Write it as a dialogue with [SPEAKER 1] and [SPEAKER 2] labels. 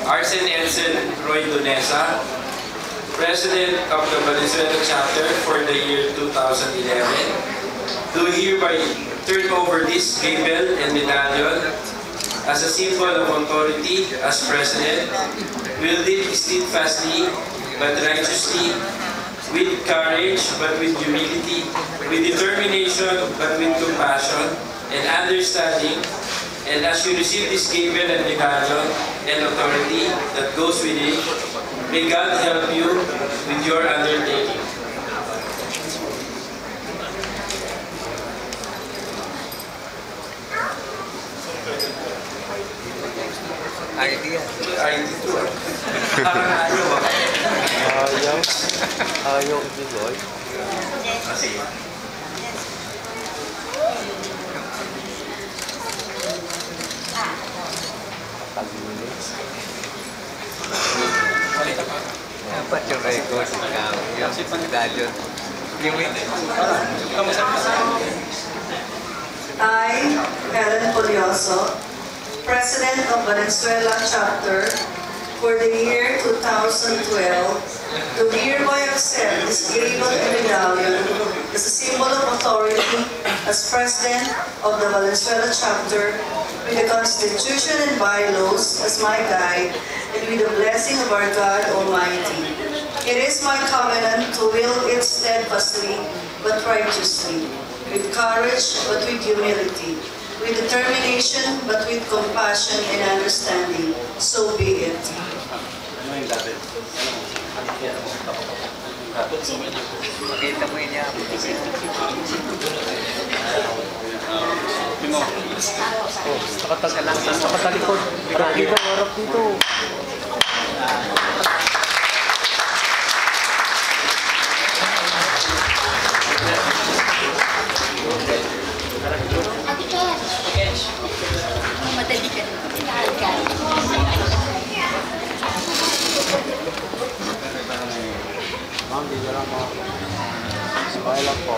[SPEAKER 1] Arsen Edson Roy Donesa, President of the Valenzuela Chapter for the year 2011, do hereby turn over this gable and medallion as a symbol of authority as President, wielded steadfastly but righteously, with courage but with humility, with determination but with compassion and understanding. And as you receive this gable and medallion and authority that goes with it, may God help you with your undertaking.
[SPEAKER 2] Idea.
[SPEAKER 3] Ayaw bigoy.
[SPEAKER 2] Dapat yung record yung medallion.
[SPEAKER 4] I, Helen Polioso, President of Valenzuela Chapter for the year 2012, do hereby accept this gable and medallion as a symbol of authority as President of the Valenzuela Chapter, with the Constitution and bylaws as my guide, and with the blessing of our God Almighty. It is my covenant to wield it steadfastly but righteously, with courage but with humility, with determination but with compassion and understanding. So be it.
[SPEAKER 2] Makita mo niya.
[SPEAKER 3] Nakatalikod. Harap dito, harap dito.
[SPEAKER 5] Madali ka
[SPEAKER 3] Ma'am, di lang po. Smile lang po.